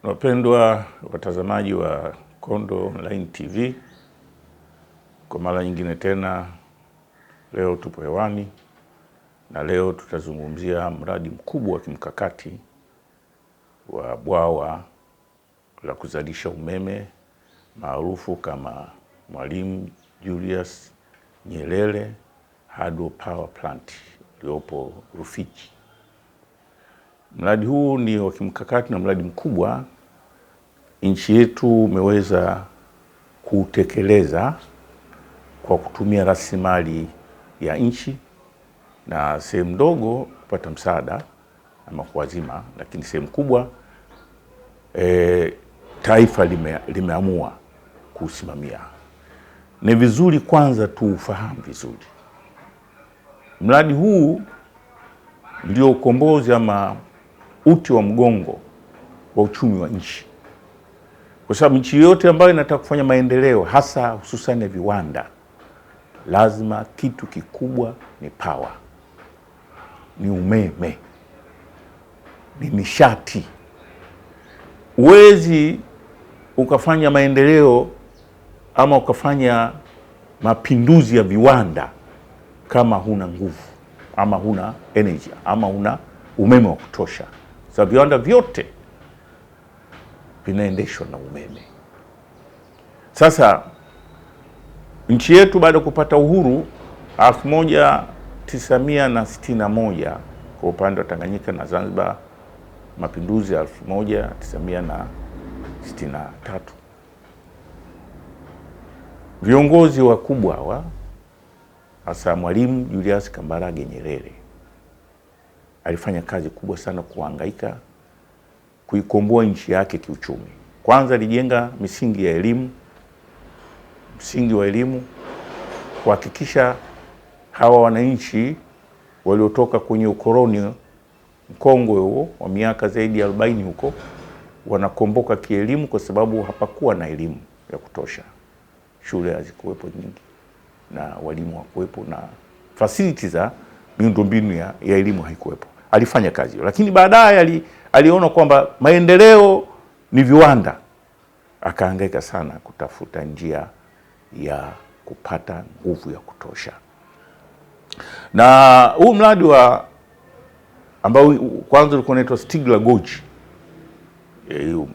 Wapendwa watazamaji wa Kondo Online TV, kwa mara nyingine tena leo tupo hewani na leo tutazungumzia mradi mkubwa wa kimkakati wa bwawa la kuzalisha umeme maarufu kama Mwalimu Julius Nyerere Hydro Power Plant uliopo Rufiji. Mradi huu ni wa kimkakati na mradi mkubwa. Nchi yetu imeweza kutekeleza kwa kutumia rasilimali ya nchi na sehemu ndogo kupata msaada ama kuazima, lakini sehemu kubwa taifa limeamua kusimamia. Ni vizuri kwanza tuufahamu vizuri mradi huu ndio ukombozi ama uti wa mgongo wa uchumi wa nchi, kwa sababu nchi yote ambayo inataka kufanya maendeleo hasa hususan ya viwanda, lazima kitu kikubwa ni power, ni umeme, ni nishati. Huwezi ukafanya maendeleo ama ukafanya mapinduzi ya viwanda kama huna nguvu ama huna energy ama huna umeme wa kutosha. Sababu viwanda vyote vinaendeshwa na umeme. Sasa nchi yetu baada ya kupata uhuru 1961 kwa upande wa Tanganyika na Zanzibar, mapinduzi ya 1963, viongozi wakubwa hawa hasa Mwalimu Julius Kambarage Nyerere alifanya kazi kubwa sana kuhangaika kuikomboa nchi yake kiuchumi. Kwanza alijenga misingi ya elimu, msingi wa elimu, kuhakikisha hawa wananchi waliotoka kwenye ukoloni mkongwe huo wa miaka zaidi ya 40 huko wanakomboka kielimu, kwa sababu hapakuwa na elimu ya kutosha. Shule hazikuwepo nyingi na walimu hawakuwepo na facilities za miundombinu ya elimu haikuwepo. Alifanya kazi hiyo, lakini baadaye aliona kwamba maendeleo ni viwanda, akahangaika sana kutafuta njia ya kupata nguvu ya kutosha. Na huu mradi wa ambao kwanza ulikuwa unaitwa Stigler Gorge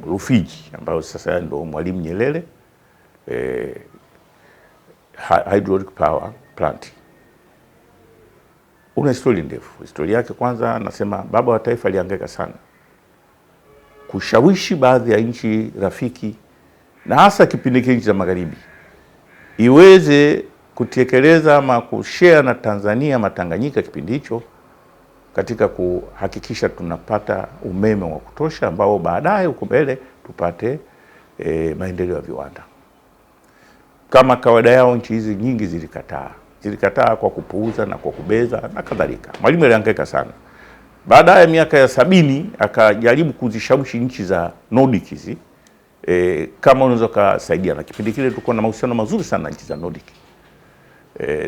Rufiji, ambao sasa ndio Mwalimu Nyerere Hydraulic Power Plant, una historia ndefu. Historia yake kwanza, nasema baba wa taifa alihangaika sana kushawishi baadhi ya nchi rafiki na hasa kipindi kile nchi za magharibi iweze kutekeleza ama kushare na Tanzania Matanganyika kipindi hicho katika kuhakikisha tunapata umeme wa kutosha ambao baadaye huko mbele tupate maendeleo ya viwanda. Kama kawaida yao nchi hizi nyingi zilikataa kwa kupuuza na kwa kubeza na kadhalika. Mwalimu alihangaika sana. Baada ya miaka ya 70 akajaribu kuzishawishi nchi za Nordic hizi kama unaweza kusaidia, na kipindi kile tulikuwa na mahusiano mazuri sana na nchi za Nordic.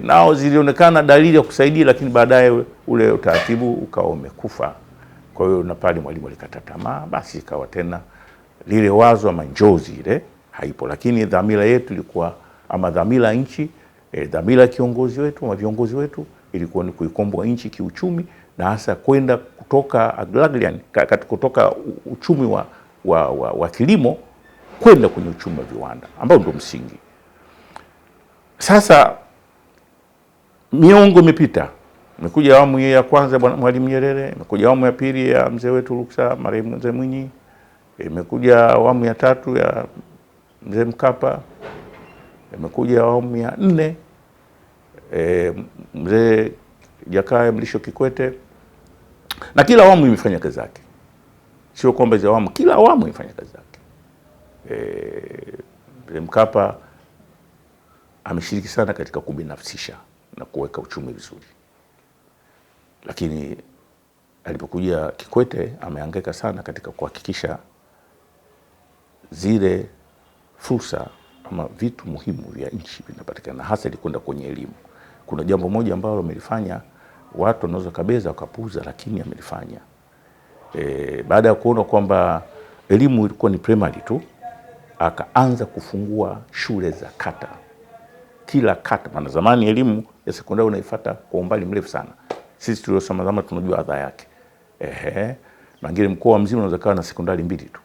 Nao zilionekana dalili ya kusaidia, lakini baadaye ule utaratibu ukawa umekufa. Kwa hiyo na pale Mwalimu alikata tamaa, basi ikawa tena lile wazo ama njozi ile haipo. Lakini dhamira yetu ilikuwa ama dhamira ya nchi, dhamira ya kiongozi wetu ama viongozi wetu ilikuwa ni kuikomboa nchi kiuchumi, na hasa kwenda kutoka agrarian, kutoka uchumi wa kilimo kwenda kwenye uchumi wa viwanda ambao ndio msingi. Sasa miongo imepita, imekuja awamu ya kwanza bwana Mwalimu Nyerere, imekuja awamu ya pili ya mzee wetu Ruksa marehemu mzee Mwinyi, imekuja awamu ya 3 ya mzee Mkapa, imekuja awamu ya 4 mzee Jakaya Mrisho Kikwete, na kila awamu imefanya kazi zake. Sio kwamba hizo awamu, kila awamu imefanya kazi zake. Mzee Mkapa ameshiriki sana katika kubinafsisha na kuweka uchumi vizuri, lakini alipokuja Kikwete amehangaika sana katika kuhakikisha zile fursa ama vitu muhimu vya nchi vinapatikana, hasa ilikwenda kwenye elimu. Kuna jambo moja ambalo amelifanya watu wanaweza kabeza wakapuuza, lakini amelifanya. Baada ya kuona kwamba elimu ilikuwa ni primary tu, akaanza kufungua shule za kata. Kila kata, maana zamani elimu ya sekondari unaifuata kwa umbali mrefu sana. Sisi tuliosoma zamani tunajua adha yake. Mangine mkoa mzima unaweza kuwa na sekondari 2 tu.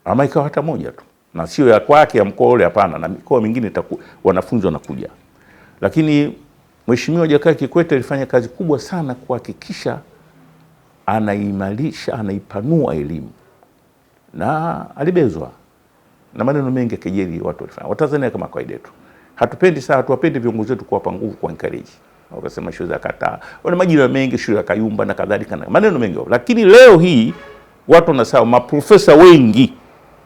Ama ikawa hata moja tu. Na sio ya kwake ya mkoa ule, hapana, na mikoa mingine wanafunzi wanakuja. Lakini Mheshimiwa Jakaya Kikwete alifanya kazi kubwa sana kuhakikisha anaimarisha, anaipanua elimu. Na alibezwa na maneno mengi kejeli watu walifanya. Watanzania kama kawaida yetu, hatuwapendi viongozi wetu kuwapa nguvu, kwa encourage. Wakasema shule za kata, wana majina mengi, shule ya Kayumba na kadhalika, na maneno mengi. Lakini leo hii watu wanasahau maprofesa wengi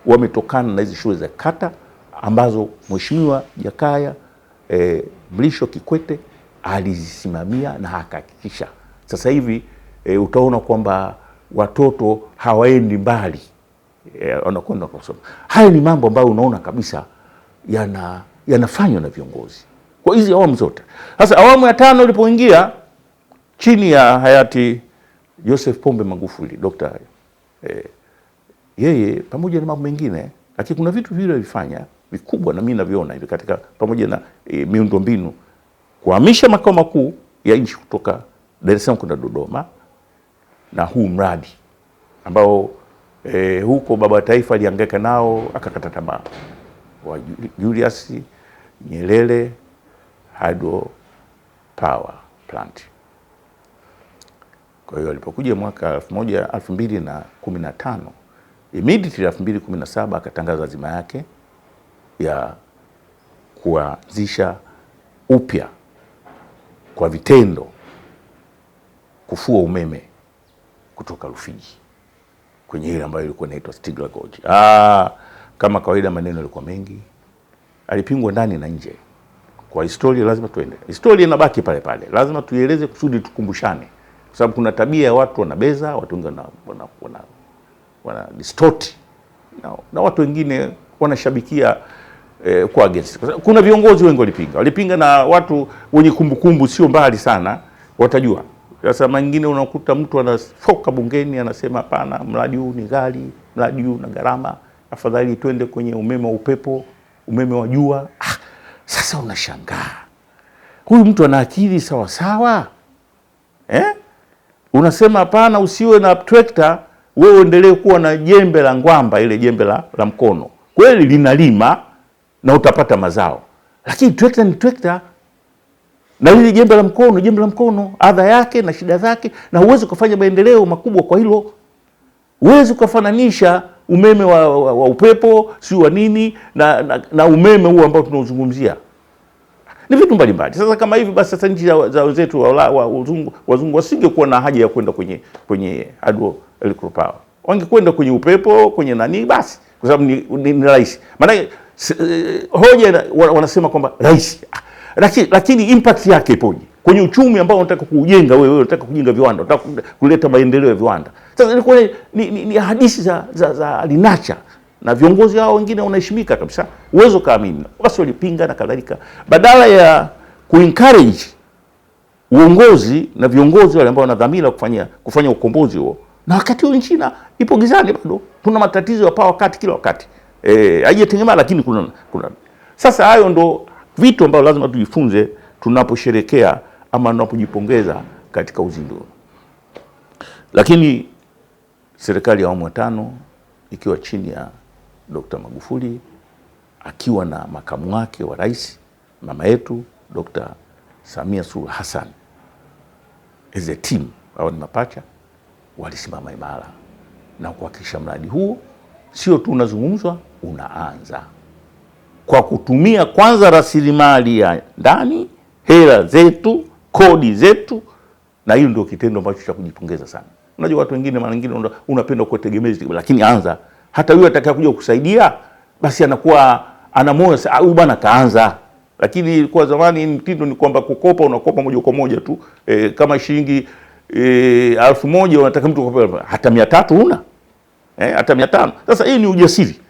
wametokana na hizi shule za kata ambazo Mheshimiwa Jakaya Mrisho Kikwete alizisimamia na hakikisha. Sasa hivi utaona kwamba watoto hawaendi mbali, wanakwenda kusoma. Haya ni mambo ambayo unaona kabisa yanafanywa na viongozi kwa hizi awamu zote. Sasa awamu ya 5 ilipoingia chini ya hayati Joseph Pombe Magufuli, Dr. Yeye pamoja na mambo mengine, lakini kuna vitu vile vifanya vikubwa na mimi naviona hivi katika, pamoja na miundombinu, kuhamisha makao makuu ya nchi kutoka Dar es Salaam kwenda Dodoma, na huu mradi ambao huko baba wa taifa alihangaika nao akakata tamaa, wa Julius Nyerere Hydro Power Plant. Kwa hiyo alipokuja mwaka 2015, immediately 2017 akatangaza azima yake ya kuanzisha upya kwa vitendo kufua umeme kutoka Rufiji kwenye ile ambayo ilikuwa inaitwa Stigler Gorge. Kama kawaida maneno yalikuwa mengi, alipingwa ndani na nje. Kwa historia lazima tuende, historia inabaki pale pale, lazima tuieleze kusudi tukumbushane, kwa sababu kuna tabia ya watu wanabeza, watu wengine wana distort, na watu wengine wanashabikia kwa against. Kuna viongozi wengi walipinga na watu wenye kumbukumbu sio mbali sana watajua. Sasa mwingine unakuta mtu anafoka bungeni anasema hapana, mradi huu ni ghali, mradi huu na gharama, afadhali twende kwenye umeme wa upepo, umeme wa jua. Sasa unashangaa, huyu mtu ana akili sawa sawa? Unasema hapana, usiwe na trekta, wewe endelee kuwa na jembe la ngwamba, ile jembe la mkono. Kweli linalima na utapata mazao, lakini trekta ni trekta, na ile jembe la mkono, adha yake na shida zake, na huwezi kufanya maendeleo makubwa kwa hilo. Huwezi kufananisha umeme wa upepo si wa nini na umeme huu ambao tunaozungumzia. Ni vitu mbalimbali. Sasa kama hivi basi, sasa nchi za wenzetu wazungu wasingekuwa na haja ya kwenda kwenye hydroelectric power. Wangekwenda kwenye upepo, kwenye nani basi, kwa sababu ni rahisi. Maana hoja wanasema kwamba rahisi, lakini impact yake ipoje kwenye uchumi ambao unataka kuujenga wewe, unataka kujenga viwanda, unataka kuleta maendeleo ya viwanda. Sasa ilikuwa ni hadithi za linacha, na viongozi hao wengine wanaheshimika kabisa, uwezo kaamini, basi walipinga na kadhalika, badala ya kuencourage uongozi na viongozi wale ambao wana dhamira kufanya ukombozi huo. Na wakati huo nchi ipo gizani bado, tuna matatizo ya power cut kila wakati, haijatengemaa, lakini kuna. Sasa hayo ndo vitu ambavyo lazima tujifunze tunaposherekea ama tunapojipongeza katika uzinduzi. Lakini serikali ya awamu ya 5 ikiwa chini ya Dr. Magufuli akiwa na makamu wake wa rais mama yetu Dr. Samia Suluhu Hassan, as a team, hao ni mapacha, walisimama imara na kuhakikisha mradi huo sio tu unazungumzwa, unaanza kwa kutumia kwanza rasilimali ya ndani, hela zetu, kodi zetu, na hiyo ndio kitendo ambacho cha kujipongeza sana. Unajua watu wengine mara nyingine unapenda kutegemezi, lakini anza. Hata yule atakayokuja kusaidia basi anakuwa ana moyo, huyu bwana kaanza. Lakini kwa zamani mtindo ni kwamba kukopa, unakopa moja kwa moja tu, kama shilingi 1000 unataka mtu kukopa hata 300 una hata 500. Sasa hii ni ujasiri.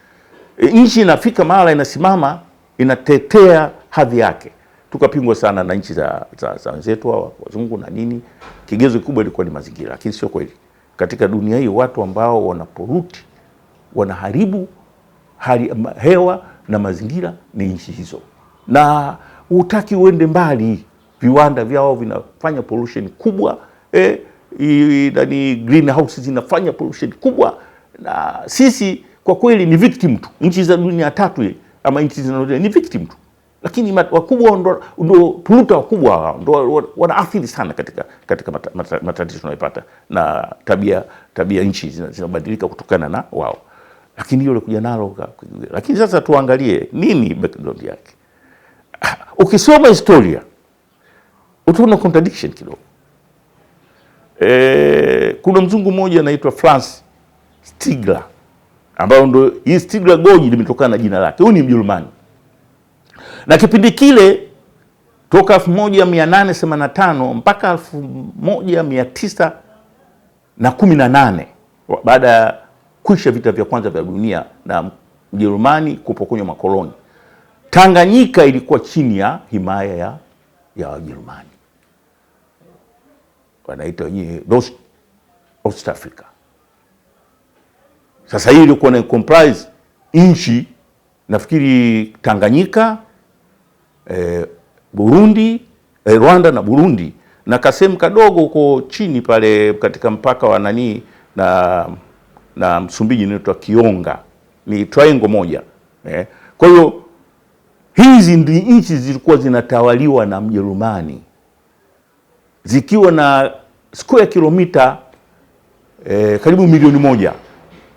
Nchi inafika mahali inasimama, inatetea hadhi yake. Tukapingwa sana na nchi za wenzetu wazungu na nini. Kigezo kikubwa ilikuwa ni mazingira, lakini sio kweli. Katika dunia hii watu ambao wanaporuti wanaharibu hali hewa na mazingira ni nchi hizo, na utaki uende mbali, viwanda vyao vinafanya pollution kubwa, ni greenhouse zinafanya pollution kubwa, na sisi kwa kweli ni victim tu. Nchi za dunia tatu ama nchi zinazoendelea ni victim tu, lakini wakubwa ndo puluta wakubwa, ndo wanaathiri sana katika matatizo tunayopata, na tabia nchi zinabadilika kutokana na wao. Lakini hilo kuja nalo. Lakini sasa tuangalie nini background yake. Ukisoma historia utaona contradiction kidogo. Kuna mzungu mmoja anaitwa Franz Stigler, ambao ndo hii Stigler goji limetokana na jina lake. Huyu ni Mjerumani, na kipindi kile toka 1885 mpaka 1918 baada ya kuisha vita vya kwanza vya dunia na Ujerumani kupokonywa makoloni, Tanganyika ilikuwa chini ya himaya ya Wajerumani, wanaita wenyewe Ostafrika. Sasa hii ilikuwa na comprise nchi, nafikiri Tanganyika, Burundi, Rwanda na Burundi, na kasemu kadogo huko chini pale katika mpaka wa na Msumbiji inaitwa Kionga, ni triangle moja. Kwa hiyo hizi ndi nchi zilikuwa zinatawaliwa na Mjerumani, zikiwa na square kilomita karibu milioni moja.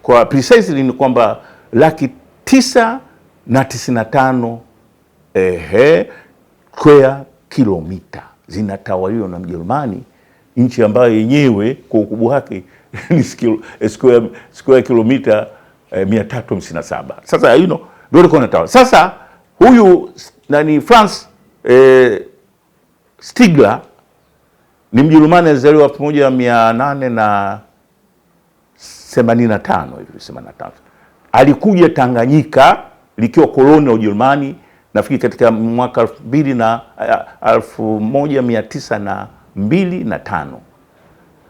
Kwa precisely ni kwamba 995,000 square kilomita zinatawaliwa na Mjerumani, nchi ambayo yenyewe kwa ukubwa wake ni square kilomita 357. Sasa ndio natawala. Sasa huyu Franz Stigler ni Mjerumani, alizaliwa 1885 hivi 85. Alikuja Tanganyika likiwa koloni la Ujerumani, nafikiri katika mwaka 1905.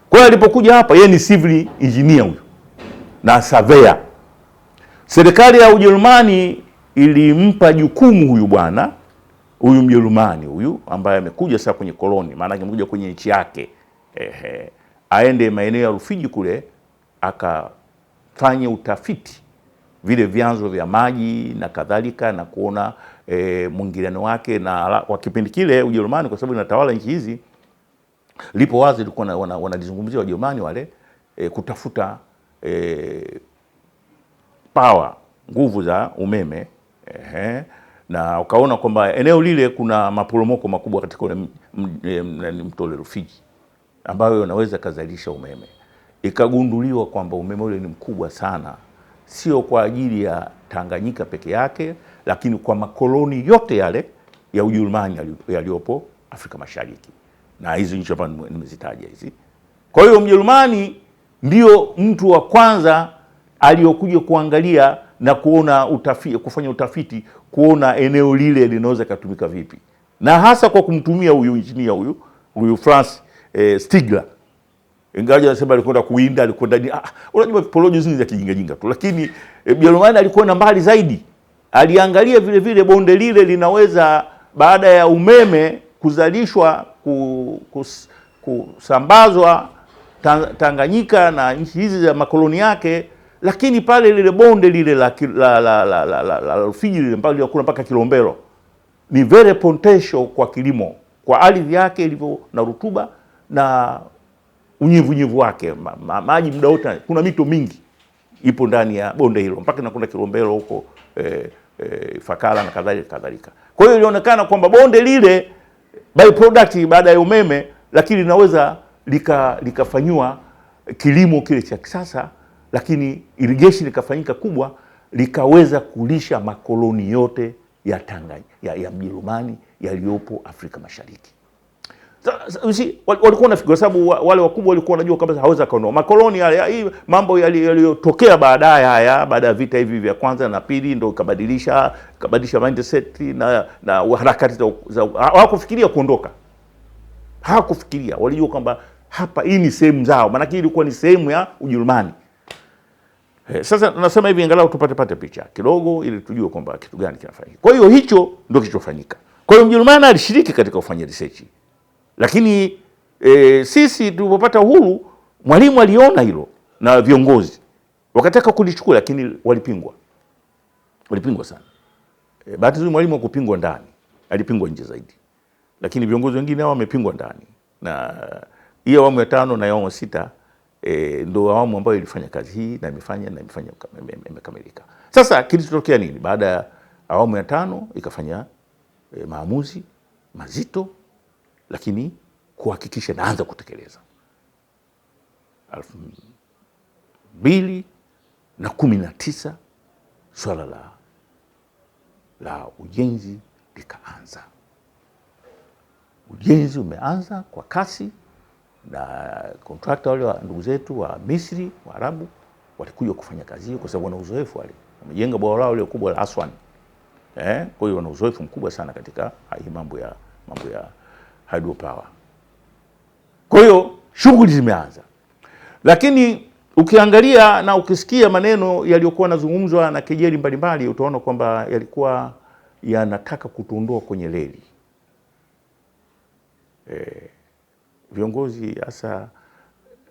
Kwa hiyo alipokuja hapa, yeye ni civil engineer huyu na surveyor. Serikali ya Ujerumani ilimpa jukumu huyu bwana, huyu Mjerumani huyu ambaye amekuja sasa kwenye koloni, maana yake amekuja kwenye nchi yake, aende maeneo ya Rufiji kule akafanya utafiti vile vyanzo vya maji na kadhalika, na kuona mwingiliano wake na wa kipindi kile Ujerumani, kwa sababu inatawala nchi hizi. Lipo wazi ilikuwa wanalizungumzia Wajerumani wale kutafuta power, nguvu za umeme, na ukaona kwamba eneo lile kuna maporomoko makubwa katika ule mto Rufiji ambayo unaweza kuzalisha umeme. Ikagunduliwa kwamba umeme ule ni mkubwa sana, sio kwa ajili ya Tanganyika peke yake, lakini kwa makoloni yote yale ya Ujerumani yaliyopo Afrika Mashariki, na hizo nchi hapa nimezitaja hizi. Kwa hiyo Mjerumani ndio mtu wa kwanza aliyokuja kuangalia na kuona kufanya utafiti kuona eneo lile linaweza kutumika vipi, na hasa kwa kumtumia huyu engineer huyu Franz Stigler. Ingawa anasema alikwenda kuinda, alikwenda unajua polojo zini za kijinga tu, lakini Mjerumani alikwenda mbali zaidi. Aliangalia vile vile bonde lile linaweza baada ya umeme kuzalishwa kusambazwa Tanganyika na nchi hizi za makoloni yake, lakini pale lile bonde lile la Rufiji lile mpaka Kilombero ni very potential kwa kilimo, kwa ardhi yake ilivyo na rutuba na unyevunyevu wake, maji muda wote. Kuna mito mingi ipo ndani ya bonde hilo mpaka nakuna Kilombero huko, Fakala na kadhalika. Kwa hiyo ilionekana kwamba bonde lile by product baada ya umeme, lakini linaweza likafanywa kilimo kile cha kisasa, lakini irrigation likafanyika kubwa, likaweza kulisha makoloni yote ya Tanganyika ya Mjerumani yaliyopo Afrika Mashariki. Walikuwa nafikiri, sababu wale wakubwa walikuwa wanajua kwamba haweza kaondoa makoloni haya. Mambo yaliyotokea baadaye baada ya vita hivi vya kwanza na pili ndio kabadilisha mindset na harakati za hawakufikiria kuondoka. Hawakufikiria, walijua kwamba hapa hii ni sehemu zao, maana ilikuwa ni sehemu ya Ujerumani. Sasa tunasema hivi angalau tupate picha kidogo ili tujue kwamba kitu gani kinafanyika. Kwa hiyo hicho ndio kilichofanyika. Kwa hiyo Mjerumani alishiriki katika kufanya research. Lakini sisi tulipopata uhuru, Mwalimu aliona hilo na viongozi wakataka kulichukua, lakini walipingwa. Walipingwa sana. Bahati nzuri Mwalimu hakupingwa ndani, alipingwa nje zaidi. Lakini viongozi wengine hao wamepingwa ndani. Na hii awamu ya 5 na awamu ya 6 ndio awamu ambayo ilifanya kazi hii na imekamilika. Sasa kilichotokea nini? Baada ya awamu ya 5 ikafanya maamuzi mazito, lakini kuhakikisha naanza kutekeleza. 2019 swala la ujenzi likaanza. Ujenzi umeanza kwa kasi na contractor wale wa ndugu zetu wa Misri, wa Arabu walikuja kufanya kazi hiyo kwa sababu wana uzoefu wale. Wamejenga bwawa lao ile kubwa la Aswan. Kwa hiyo wana uzoefu mkubwa sana katika hii mambo ya hydropower. Kwa hiyo shughuli zimeanza. Lakini ukiangalia na ukisikia maneno yaliyokuwa yanazungumzwa na kejeli mbalimbali, utaona kwamba yalikuwa yanataka kutuondoa kwenye reli. Viongozi hasa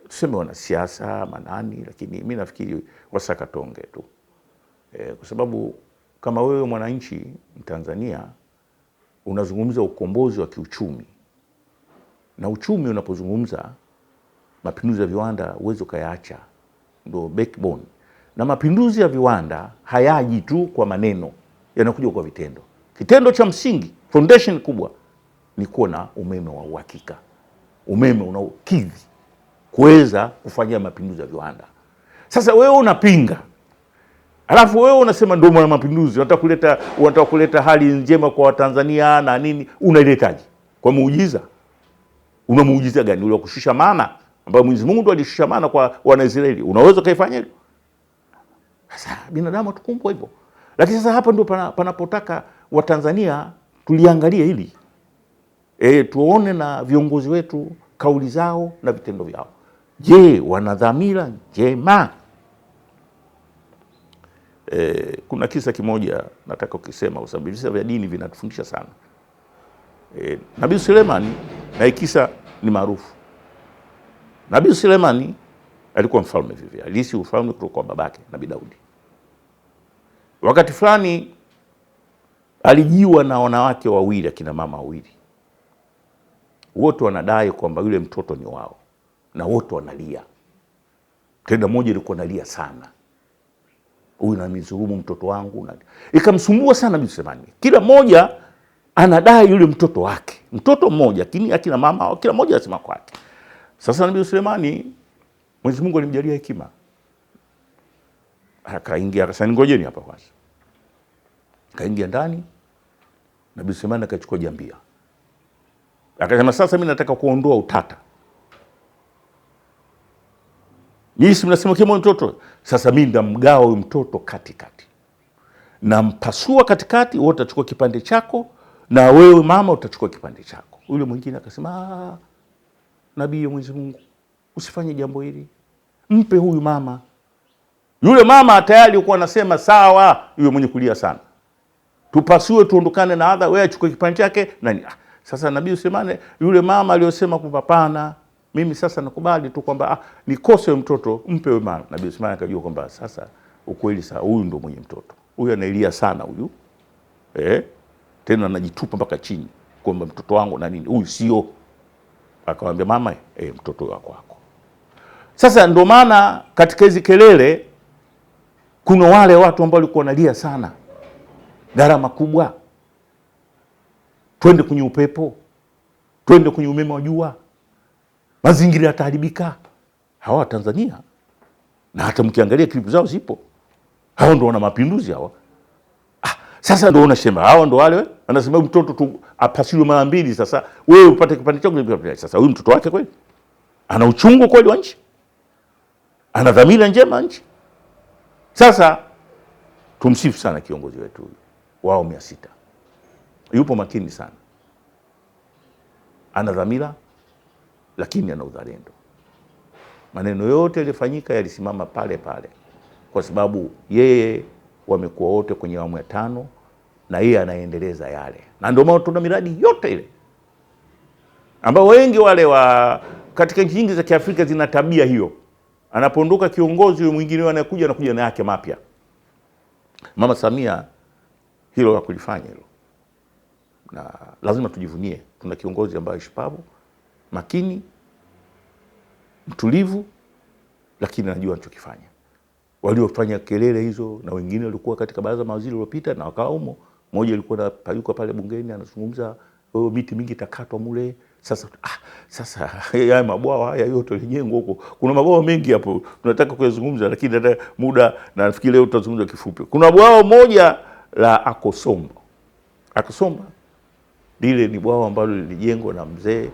tuseme wanasiasa manani, lakini mimi nafikiri wasakatonge tu. Kwa sababu kama wewe mwananchi Mtanzania unazungumza ukombozi wa kiuchumi, na uchumi unapozungumza mapinduzi ya viwanda uwezo kayaacha, ndio backbone. Na mapinduzi ya viwanda hayaji tu kwa maneno, yanakuja kwa vitendo. Kitendo cha msingi, foundation kubwa ni kuwa na umeme wa uhakika, umeme unaokidhi kuweza kufanyia mapinduzi ya viwanda. Sasa wewe unapinga, alafu wewe unasema ndio mwana mapinduzi, unataka kuleta hali njema kwa Watanzania na nini. Unailetaje? Kwa muujiza? Una muujiza gani? Ule kushusha mana ambayo Mwenyezi Mungu ndo alishusha mana kwa Wanaisraeli. Unaweza kaifanya hilo? Sasa binadamu tukumbwa hivyo. Lakini sasa hapa ndio panapotaka Watanzania tuliangalie hili. Tuone na viongozi wetu kauli zao na vitendo vyao. Je, wana dhamira njema? Kuna kisa kimoja nataka ukisema kwa sababu visa vya dini vinatufundisha sana. Nabii Sulemani, na kisa ni maarufu. Nabii Sulemani alikuwa mfalme vivyo, alisi ufalme kutoka kwa babake Nabii Daudi. Wakati fulani alijiwa na wanawake wawili, akina mama wawili. Wote wanadai kwamba yule mtoto ni wao na wote wanalia. Tena mmoja alikuwa analia sana. Huyu ananidhulumu mtoto wangu. Ikamsumbua sana Nabii Sulemani. Kila mmoja anadai yule mtoto wake. Mtoto mmoja, lakini akina mama kila mmoja anasema kwake. Sasa Nabii Sulemani, Mwenyezi Mungu alimjalia hekima. Akaingia, akasema ngojeni hapa kwanza. Akaingia ndani, Nabii Sulemani akachukua jambia. Akasema sasa mimi nataka kuondoa utata. Nyinyi mnasema kama mtoto, sasa mimi ndamgawa huyu mtoto katikati. Nampasua katikati, wewe utachukua kipande chako na wewe mama utachukua kipande chako. Yule mwingine akasema, nabii wa Mwenyezi Mungu, usifanye jambo hili. Mpe huyu mama. Yule mama tayari alikuwa anasema sawa, yule mwenye kulia sana. Tupasue tuondokane na adha, wewe achukue kipande chake nani. Sasa Nabii Sulemani, yule mama aliyosema kwamba hapana, mimi sasa nakubali tu kwamba nikose mtoto, mpe wewe mama. Nabii Sulemani akajua kwamba sasa ukweli sasa huyu ndo mwenye mtoto. Huyu analia sana huyu. Tena anajitupa mpaka chini kwamba mtoto wangu na nini. Huyu sio. Akamwambia mama, mtoto wako wako. Sasa ndio maana katika hizo kelele kuna wale watu ambao walikuwa wanalia sana. Gharama kubwa. Twende kwenye upepo. Twende kwenye umeme wa jua. Mazingira yataharibika. Hawa Tanzania. Na hata mkiangalia klipu zao zipo. Hao ndio wana mapinduzi hawa. Sasa ndio unasema hao ndio wale anasema mtoto tu apasiwe mara mbili. Sasa wewe upate kipande chako. Sasa huyu mtoto wake kweli ana uchungu kweli wa nchi, ana dhamira njema nchi. Sasa tumsifu sana kiongozi wetu wa awamu ya 6, yupo makini sana, ana dhamira lakini ana uzalendo. Maneno yote yalifanyika yalisimama pale pale. kwa sababu yeye wamekuwa wote kwenye awamu ya 5 na yeye anaendeleza yale, na ndio maana tuna miradi yote ile ambao wengi wale wa katika nchi nyingi za Kiafrika zina tabia hiyo. Anapoondoka kiongozi yule mwingine anakuja na yake mapya. Mama Samia hilo la kulifanya hilo, na lazima tujivunie tuna kiongozi ambaye shupavu, makini, mtulivu, lakini anajua anachokifanya. Waliofanya kelele hizo na wengine walikuwa katika baraza mawaziri waliopita na wakawa humo. Mmoja alikuwa yuko pale bungeni anazungumza miti mingi itakatwa mule. Sasa haya mabwawa haya yote yalijengwa huko. Kuna mabwawa mengi hapo tunataka kuyazungumza, lakini hata muda na nafikiri leo tutazungumza kifupi. Kuna bwawa moja la Akosombo. Akosombo lile ni bwawa ambalo lilijengwa na mzee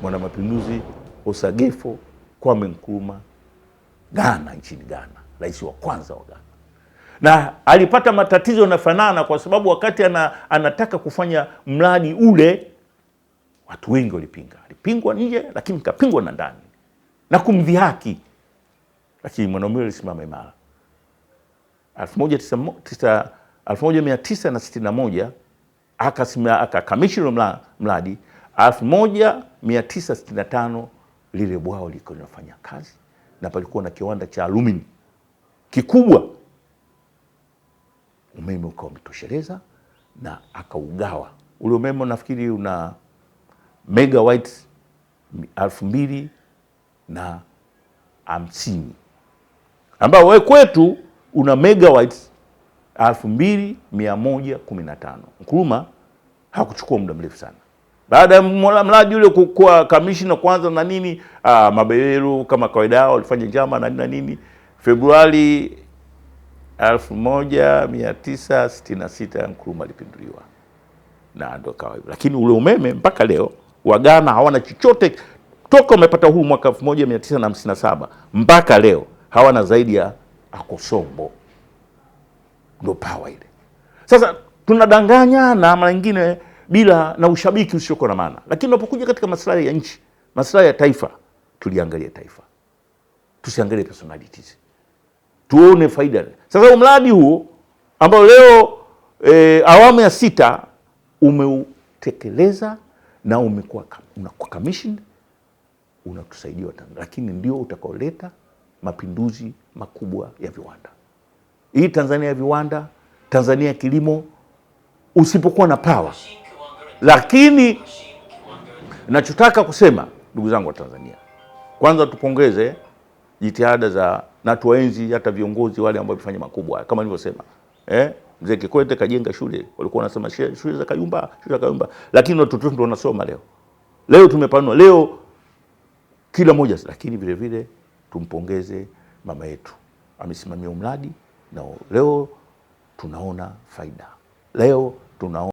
mwana mapinduzi Osagefo Kwame Nkrumah Ghana, nchini Ghana, rais wa kwanza wa Ghana. Na alipata matatizo yanafanana kwa sababu wakati anataka kufanya mradi ule watu wengi walipinga. Alipingwa nje, lakini kapingwa na ndani na kumdhihaki, lakini mwanaume alisimama imara. 1961 akakamilisha mradi. 1965 lile bwawa liko linafanya kazi na palikuwa na kiwanda cha alumini kikubwa. Umeme ukawa umetosheleza na akaugawa. Ule umeme nafikiri una megawatts 2050 ambao wewe kwetu una megawatts 2115. Nkrumah hakuchukua muda mrefu sana baada ya mradi ule kukua kamishna kwanza na nini, mabeberu kama kawaida yao walifanya njama na nini. Februari 1966 Nkrumah alipinduliwa na ndo kawa hivyo. Lakini ule umeme mpaka leo wa Ghana hawana chochote toka wamepata huu mwaka 1957 mpaka leo hawana zaidi ya Akosombo. Ndo power ile. Sasa tunadanganya na mara nyingine bila na ushabiki usiokuwa na maana. Lakini unapokuja katika maslahi ya nchi, maslahi ya taifa, tuliangalia taifa. Tusiangalie personalities. Tuone faida. Sasa mradi huu ambao leo awamu ya 6 umeutekeleza na unakuwa commissioned, unatusaidia Tanzania, lakini ndio utakaoleta mapinduzi makubwa ya viwanda. Hii Tanzania ya viwanda, Tanzania ya kilimo, usipokuwa na power. Lakini nachotaka kusema ndugu zangu wa Tanzania, kwanza tupongeze jitihada za na tuwaenzi hata viongozi wale ambao wamefanya makubwa kama nilivyosema. Mzee Kikwete kajenga shule, walikuwa wanasema shule za Kayumba, lakini watoto ndio wanasoma leo. Leo tumepanua, leo kila mmoja, lakini vile vile tumpongeze mama yetu. Amesimamia mradi na leo tunaona faida. Leo tunaona